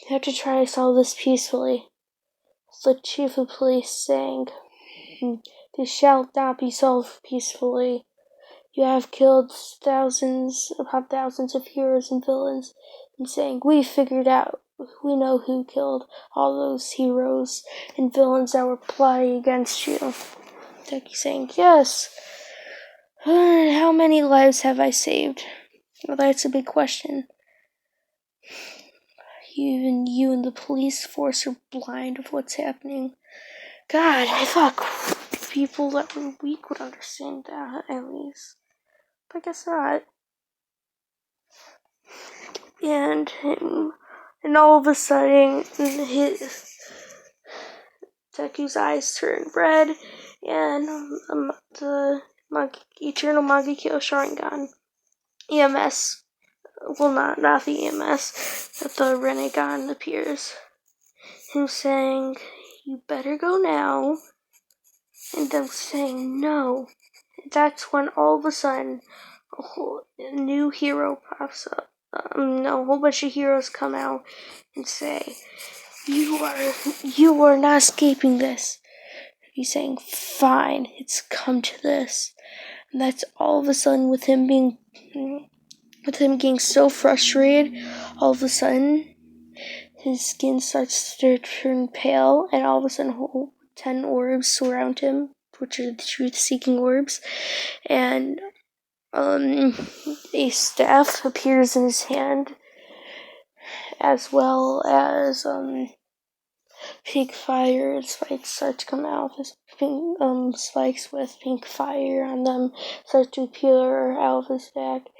You have to try to solve this peacefully. The chief of police saying, this shall not be solved peacefully. You have killed thousands upon thousands of heroes and villains, and saying, we figured out, we know who killed all those heroes and villains that were plotting against you. Deku saying, yes. How many lives have I saved? Well, that's a big question. Even you and the police force are blind of what's happening. God, I thought people that were weak would understand that, at least. But I guess not. And all of a sudden, Deku's eyes turn red, and the Eternal Mangekyo Sharingan EMS, well, not the EMS, but the Rinnegan appears. Him saying, you better go now, and them saying no. That's when all of a sudden a new hero pops up. A whole bunch of heroes come out and say, you are not escaping this. He's saying, fine, it's come to this. And that's all of a sudden with him getting so frustrated, all of a sudden his skin starts to turn pale, and all of a sudden 10 orbs surround him, which are the truth-seeking orbs, and a staff appears in his hand, as well as pink fire and spikes start to come out of his pink spikes with pink fire on them start to appear out of his back,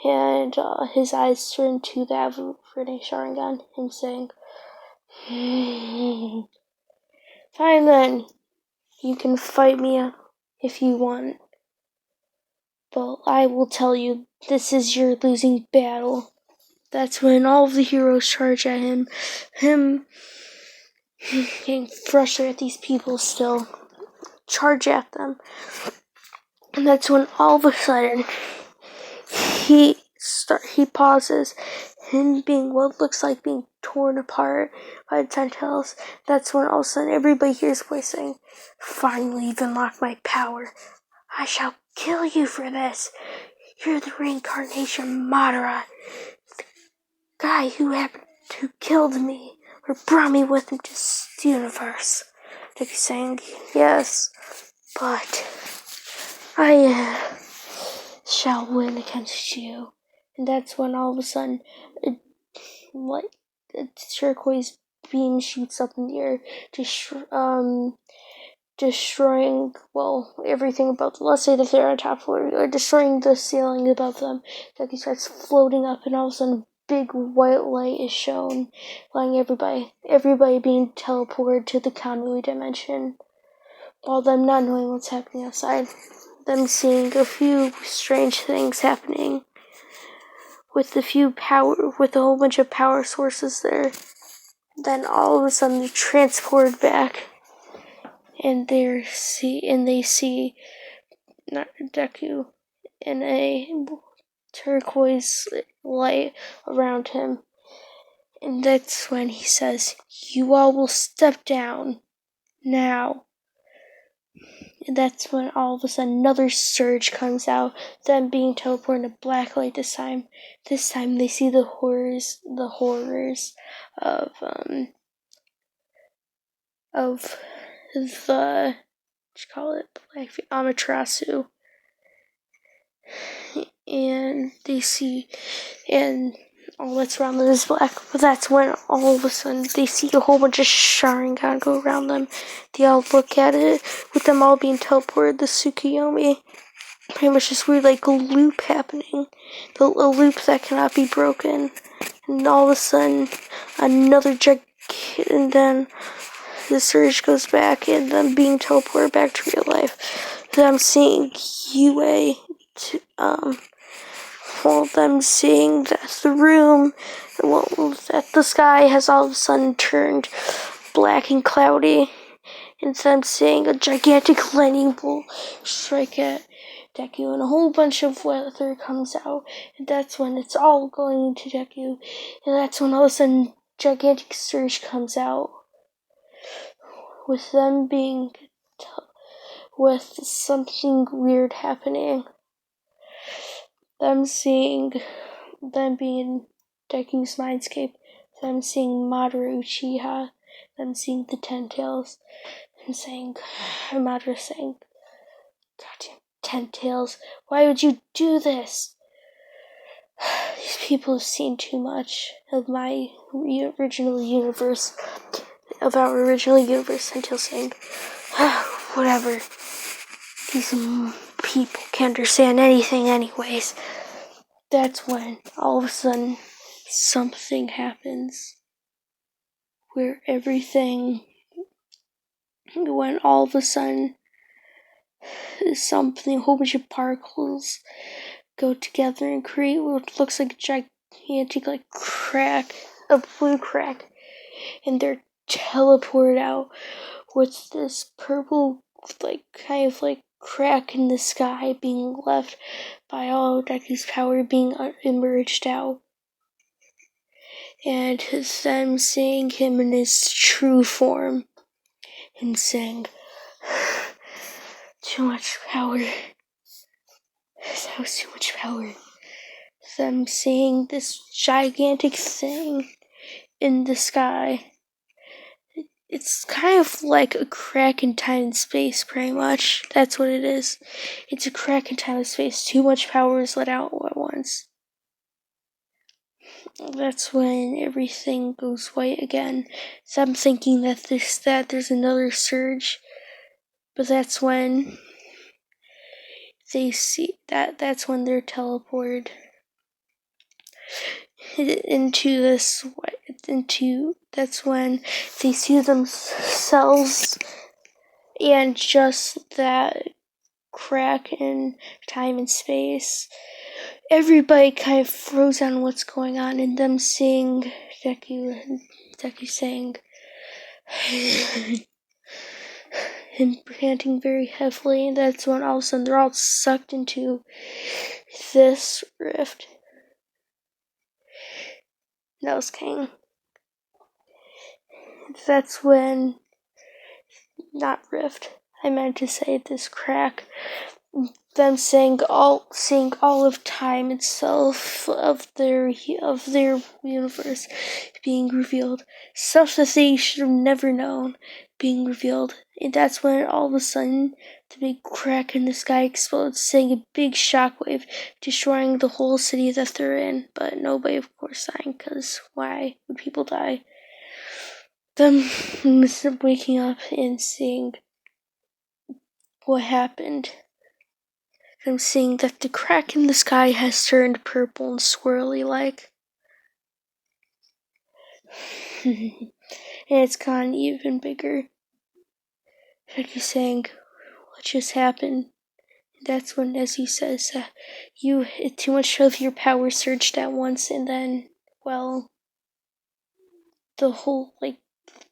and his eyes turn to that of Rene Sharingan, him saying, fine then, you can fight me if you want. but I will tell you, this is your losing battle. That's when all of the heroes charge at him. Him getting frustrated at these people still. Charge at them. And that's when all of a sudden he pauses, him being what looks like being torn apart by the tentacles. That's when all of a sudden everybody hears a voice saying, "Finally you've unlocked my power. I shall kill you for this. You're the reincarnation madara. The guy who killed me or brought me with him to the universe." Deku's saying, "Yes, but I shall win against you." And that's when all of a sudden a turquoise beam shoots up in the air, destroying, everything above them. Let's say that they're on top floor, or destroying the ceiling above them. Deku starts floating up, and all of a sudden big white light is shown, letting everybody being teleported to the Kamui dimension, while them not knowing what's happening outside. Them seeing a few strange things happening with a whole bunch of power sources there. Then all of a sudden they're transported back, and they see Deku in a turquoise light around him. And that's when he says, "You all will step down now." And that's when all of a sudden another surge comes out, them being teleported into black light this time. This time they see the horrors of the, Black Amaterasu. And they see, and all that's around them is black. But that's when all of a sudden they see a whole bunch of Sharingan go around them. They all look at it, with them all being teleported. The Tsukuyomi, pretty much this weird loop happening, a loop that cannot be broken. And all of a sudden, and then the surge goes back, and them being teleported back to real life. Them seeing Yue, them seeing that that the sky has all of a sudden turned black and cloudy, and them seeing a gigantic lightning bolt strike at Deku, and a whole bunch of weather comes out, and that's when it's all going into Deku, and that's when all of a sudden gigantic surge comes out, with them being with something weird happening. Them being Deku's mindscape, them seeing Madara Uchiha, them seeing the Ten Tails, and Madara saying, "Goddamn Ten Tails, why would you do this? These people have seen too much of my original universe, of our original universe." Ten Tails saying, "Whatever. These people can't understand anything anyways." That's when all of a sudden something happens, where when all of a sudden a whole bunch of particles go together and create what looks like a gigantic crack, a blue crack, and they're teleported out with this purple crack in the sky being left by all Deku's power being emerged out. And them seeing him in his true form, and saying, "Too much power. That was too much power." Them seeing this gigantic thing in the sky. It's kind of like a crack in time and space, pretty much. That's what it is. It's a crack in time and space. Too much power is let out at once. That's when everything goes white again. So I'm thinking that there's another surge, but that's when they see that's when they're teleported that's when they see themselves, and just that crack in time and space. Everybody kind of froze on what's going on, and them seeing Deku saying, him panting very heavily, and that's when all of a sudden they're all sucked into this rift. That was King. That's when, not rift, I meant to say this crack. Them seeing all of time itself, of their universe being revealed, stuff that they should have never known being revealed. And that's when all of a sudden the big crack in the sky explodes, sending a big shockwave, destroying the whole city that they're in. But nobody, of course, dying, because why would people die? Them waking up and seeing what happened. I'm seeing that the crack in the sky has turned purple and swirly like. And it's gotten even bigger. Like you're saying, what just happened? That's when, as he says, too much of your power surged at once, and then, well, the whole,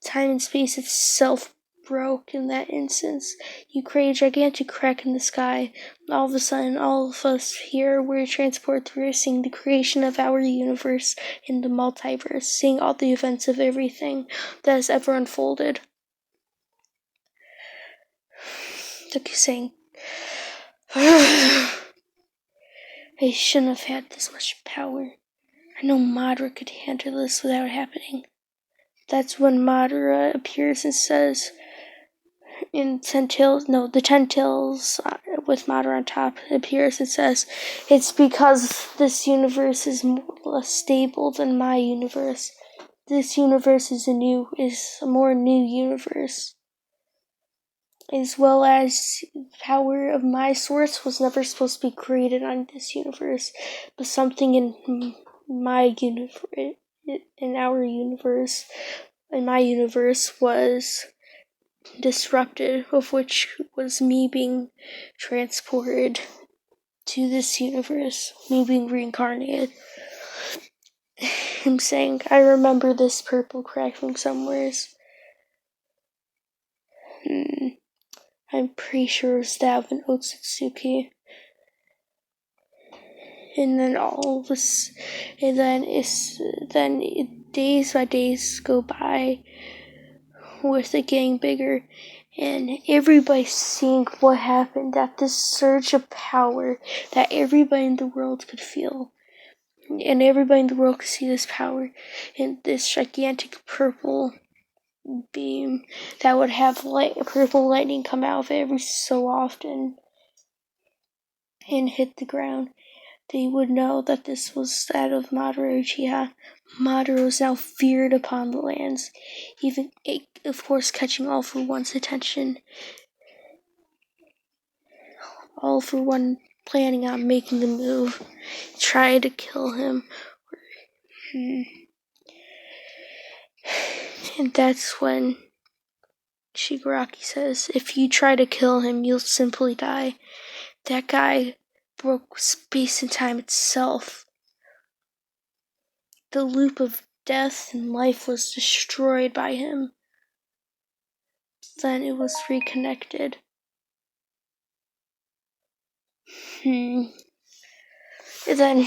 time and space itself broke in that instance. You create a gigantic crack in the sky. All of a sudden, all of us here were transported through seeing the creation of our universe in the multiverse, seeing all the events of everything that has ever unfolded. Like saying, I shouldn't have had this much power. I know Madara could handle this without happening. That's when Madara appears and says, the 10 tails with Madara on top appears and says, it's because this universe is less stable than my universe. This universe is a more new universe. As well as power of my source was never supposed to be created on this universe, but something in my universe, in our universe, in my universe was disrupted, of which was me being transported to this universe, me being reincarnated. Him saying, I remember this purple crack from somewheres. I'm pretty sure it was that of an Otsutsuki. And then all of this, and then days by days go by with it getting bigger, and everybody seeing what happened, that this surge of power that everybody in the world could feel, and everybody in the world could see this power, and this gigantic purple beam that would have purple lightning come out of it every so often and hit the ground. They would know that this was that of Madara Uchiha. Madara was now feared upon the lands, even, of course, catching All For One's attention. All For One planning on making the move, trying to kill him. And that's when Shigaraki says, if you try to kill him, you'll simply die. That guy broke space and time itself. The loop of death and life was destroyed by him. Then it was reconnected. And then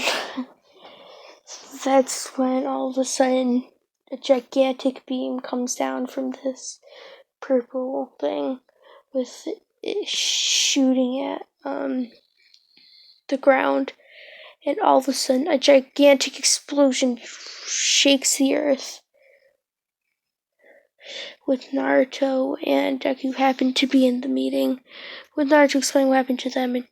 that's when all of a sudden a gigantic beam comes down from this purple thing with it shooting at the ground, and all of a sudden a gigantic explosion shakes the earth. With Naruto and Deku happened to be in the meeting, with Naruto explaining what happened to them, and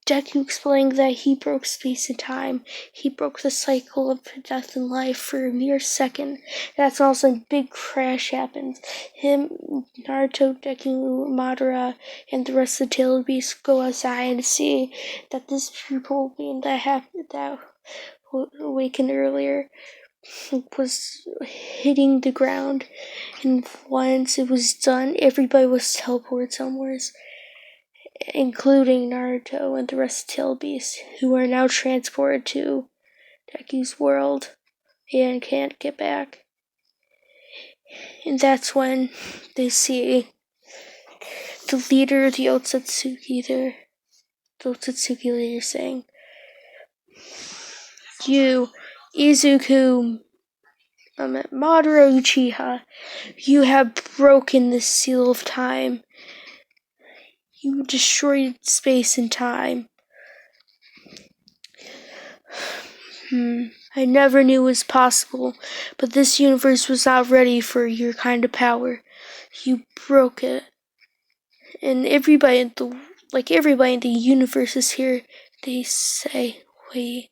Deku explaining that he broke space and time. He broke the cycle of death and life for a mere second. That's also a big crash happens. Him, Naruto, Deku, Madara, and the rest of the Tail Beasts go outside and see that this purple beam that awakened earlier was hitting the ground, and once it was done, everybody was teleported somewhere. including Naruto and the rest of Tail Beast, who are now transported to Deku's world and can't get back. And that's when they see the leader of the Otsutsuki there. The Otsutsuki leader saying, "You, Izuku Madara Uchiha, you have broken the seal of time. You destroyed space and time. I never knew it was possible, but this universe was not ready for your kind of power. You broke it." And everybody in the universe is here. They say, "Wait,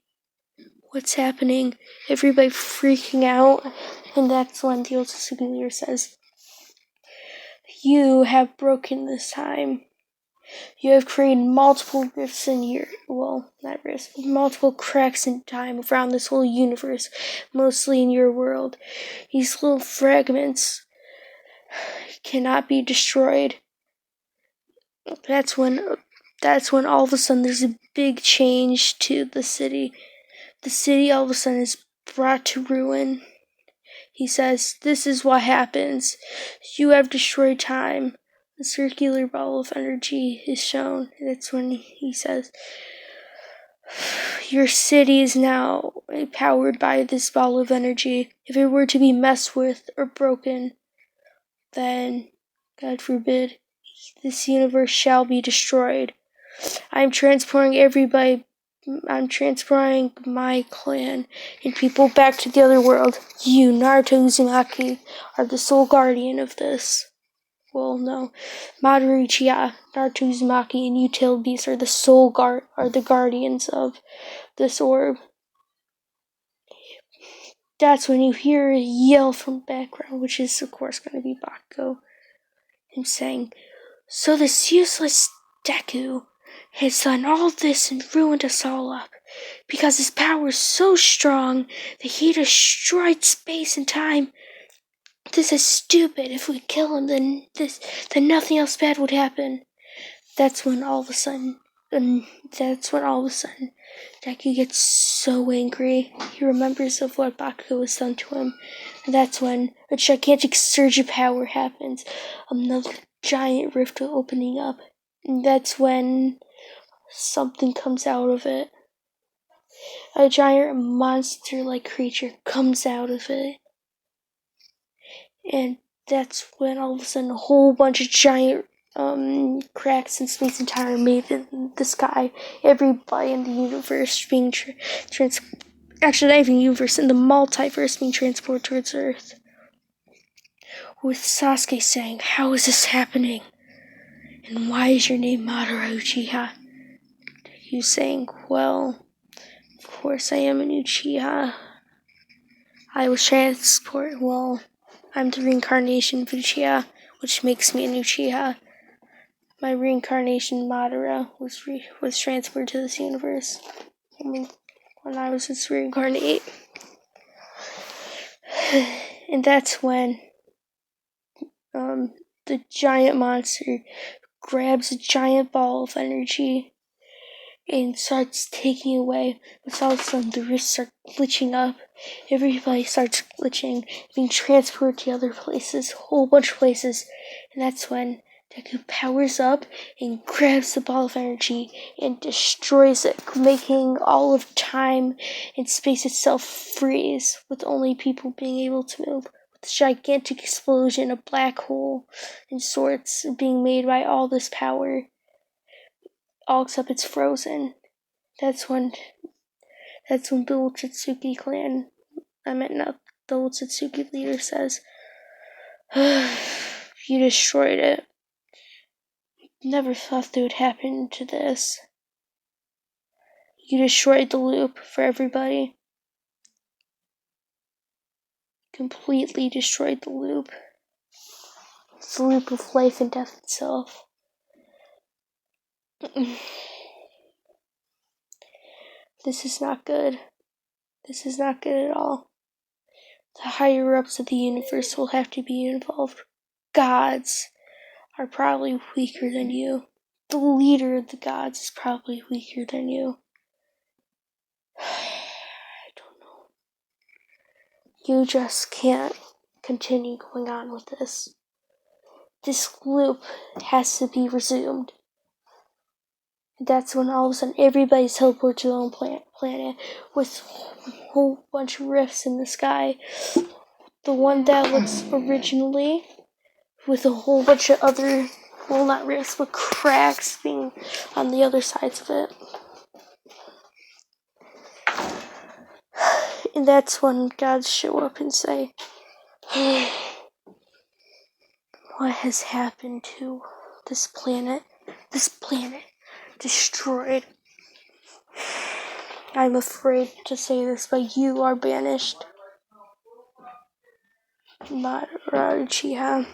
what's happening?" Everybody freaking out. And that's when the Otsutsuki leader says, "You have broken this time. You have created multiple rifts in not rifts, multiple cracks in time around this whole universe, mostly in your world. These little fragments cannot be destroyed." That's when all of a sudden there's a big change to the city. The city all of a sudden is brought to ruin. He says, "This is what happens. You have destroyed time." The circular ball of energy is shown. That's when he says, "Your city is now powered by this ball of energy. If it were to be messed with or broken, then, God forbid, this universe shall be destroyed. I'm transporting my clan and people back to the other world. You, Naruto Uzumaki, are the sole guardian of this." Well, no. Madara Uchiha, Naruto Uzumaki, and you Tail Beast are the guardians of this orb. That's when you hear a yell from the background, which is of course going to be Bakugo, him saying, "So this useless Deku has done all this and ruined us all up, because his power is so strong that he destroyed space and time. This is stupid. If we kill him, then nothing else bad would happen." That's when all of a sudden, Deku gets so angry. He remembers of what Bakugo has done to him. And that's when a gigantic surge of power happens. Another giant rift opening up. And that's when something comes out of it. A giant monster-like creature comes out of it. And that's when all of a sudden a whole bunch of giant cracks in space and time are made in the sky. Everybody in the universe being actually not even universe, in the multiverse being transported towards Earth. With Sasuke saying, "How is this happening? And why is your name Madara Uchiha?" He's saying, "Well, of course I am an Uchiha. I was I'm the reincarnation of Uchiha, which makes me an Uchiha. My reincarnation, Madara, was transferred to this universe when I was just reincarnate." And that's when the giant monster grabs a giant ball of energy and starts taking away. But all of a sudden the rifts start glitching up. Everybody starts glitching, being transported to other places, a whole bunch of places. And that's when Deku powers up and grabs the ball of energy and destroys it, making all of time and space itself freeze, with only people being able to move. With a gigantic explosion, a black hole and sorts being made by all this power. All except it's frozen. That's when the Otsutsuki clan, the Otsutsuki leader says, "You destroyed it. Never thought that would happen to this. You destroyed the loop for everybody. Completely destroyed the loop. It's the loop of life and death itself." This is not good. This is not good at all. The higher ups of the universe will have to be involved. Gods are probably weaker than you. the leader of the gods is probably weaker than you. I don't know. You just can't continue going on with this. This loop has to be resumed. That's when all of a sudden everybody's teleported to their own planet with a whole bunch of rifts in the sky. The one that was originally with a whole bunch of other, well, not rifts, but cracks being on the other sides of it. And that's when gods show up and say, what has happened to this planet? This planet destroyed. I'm afraid to say this, but you are banished. Madara,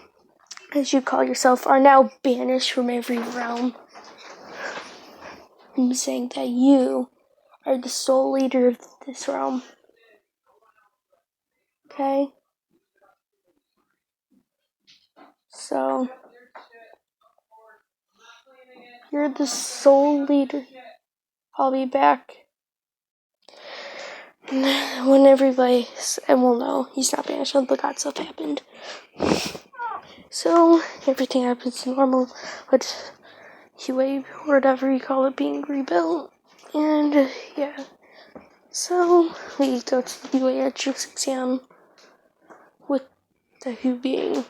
as you call yourself, are now banished from every realm. I'm saying that you are the sole leader of this realm. Okay? So, you're the sole leader. I'll be back. When everybody, and well, no, he's not banished, the god stuff happened. So, everything happens normal, but UA, whatever you call it, being rebuilt. And, yeah. So, we go to the UA entrance exam with Deku being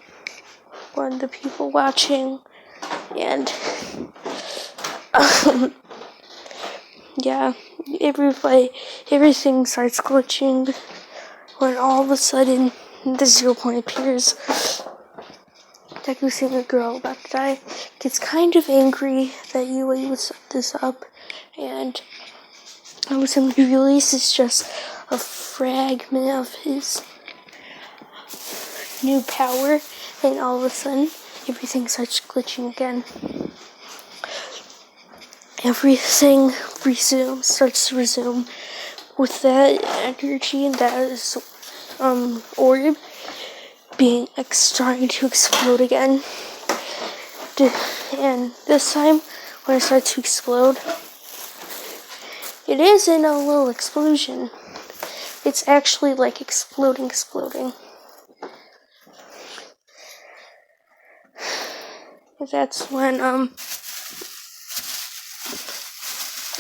one of the people watching. And, yeah, everything starts glitching when all of a sudden the 0 point appears. Deku, seeing a girl about to die, gets kind of angry that UA would set this up, and all of a sudden he releases just a fragment of his new power, and all of a sudden everything starts glitching again. Everything starts to resume with that energy and that orb being starting to explode again. And this time, when it starts to explode, it isn't a little explosion. It's actually like exploding. That's when,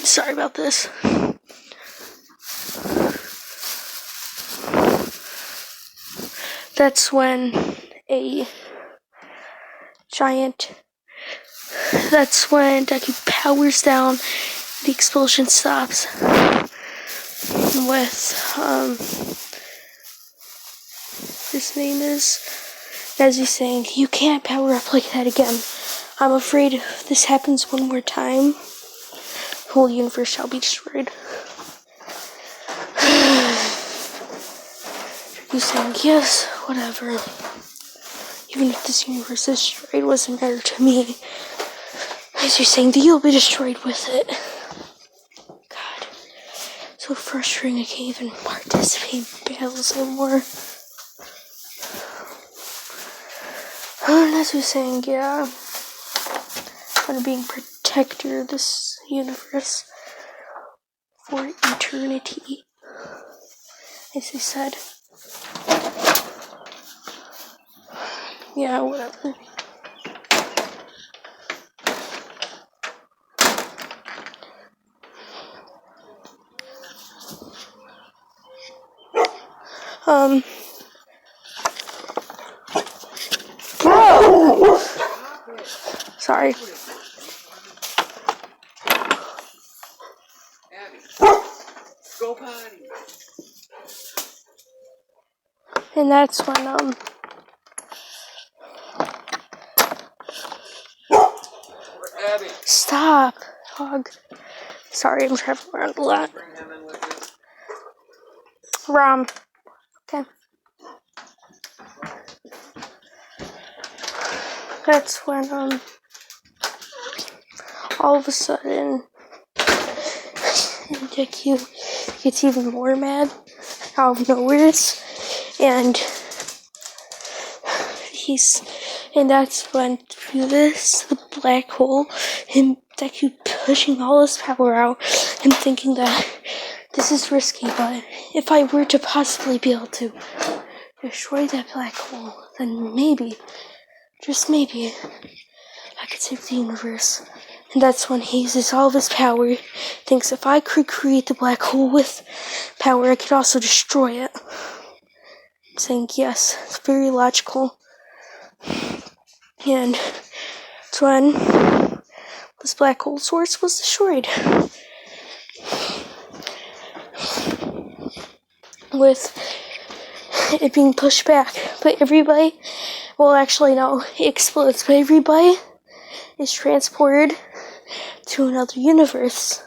sorry about this. That's when that's when Deku powers down, the explosion stops with, his name is, as he's saying, you can't power up like that again. I'm afraid if this happens one more time, the whole universe shall be destroyed. He's saying, yes, whatever. Even if this universe is destroyed, it doesn't matter to me. As you're saying that you'll be destroyed with it. God, so frustrating I can't even participate in battles anymore. And as you're saying, yeah, I'm gonna be protector of this universe for eternity. As he said. Yeah, whatever. Bro! Sorry. Go potty. And that's when, stop, dog. Sorry, I'm traveling around a lot. Rom. Okay. That's when, all of a sudden, Deku gets even more mad out of nowhere, and And that's when through this, the black hole, him Deku pushing all his power out, him thinking that this is risky, but if I were to possibly be able to destroy that black hole, then maybe, just maybe, I could save the universe. And that's when he uses all of his power, thinks if I could create the black hole with power, I could also destroy it. Saying yes, it's very logical. And that's when this black hole source was destroyed. With it being pushed back. But everybody, well actually no, it explodes, but everybody is transported to another universe.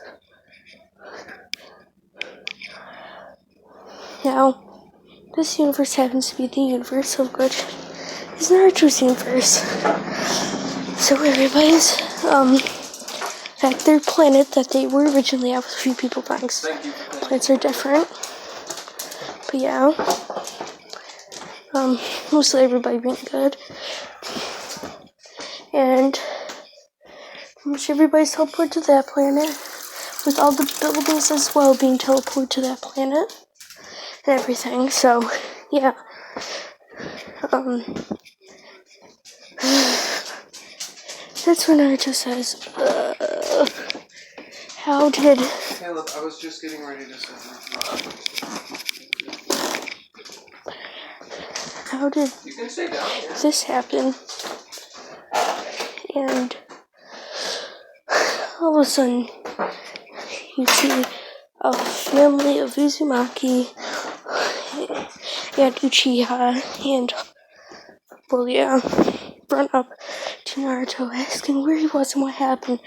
Now, this universe happens to be the universe of which is Naruto's universe. So everybody's, at their planet that they were originally at with a few people dying. Planets are different. But yeah. Mostly everybody being good. And pretty much everybody's teleported to that planet. With all the buildings as well being teleported to that planet. And everything. So, yeah. That's when Naruto says, how did... Caleb, I was just getting ready to say how did you can stay down here. This happen? And all of a sudden, you see a family of Uzumaki and Uchiha and, well, yeah, run up to Naruto asking where he was and what happened.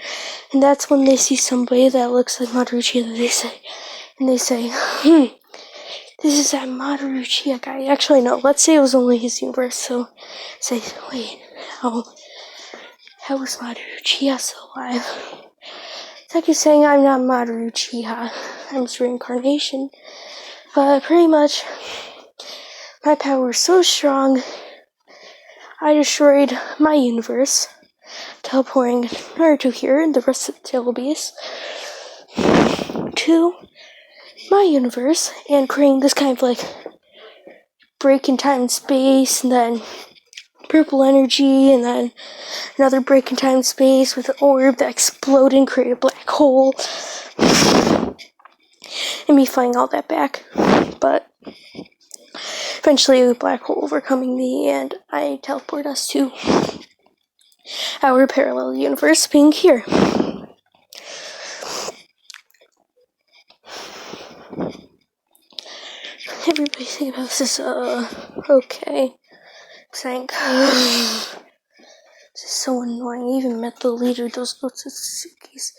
And that's when they see somebody that looks like Madara Uchiha that they say, this is that Madara Uchiha guy. Actually, no, let's say it was only his universe, so say, wait, how is Madara Uchiha still alive? It's like he's saying I'm not Madara Uchiha, I'm his reincarnation. But pretty much, my power is so strong, I destroyed my universe, teleporting Naruto here and the rest of the Teletubbies to my universe and creating this kind of like break in time and space, and then purple energy, and then another break in time and space with an orb that exploded and created a black hole, and me fighting all that back. But eventually a black hole overcoming me, and I teleport us to our parallel universe being here. Everybody think about this okay. Saying, this is so annoying. I even met the leader of those Otsutsuki's.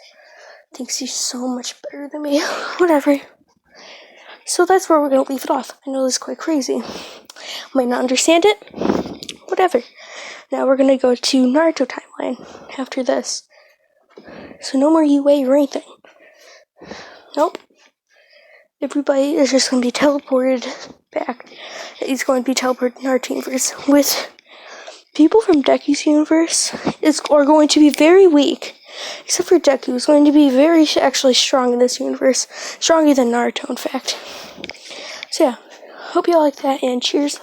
Thinks he's so much better than me. Whatever. So that's where we're gonna leave it off. I know this is quite crazy. Might not understand it. Whatever. Now we're gonna go to Naruto timeline after this. So no more UA or anything. Nope. Everybody is just gonna be teleported back. He's going to be teleported to Naruto universe with people from Deku's universe are going to be very weak. Except for Deku, who's going to be very actually strong in this universe. Stronger than Naruto, in fact. So yeah, hope you all like that, and cheers.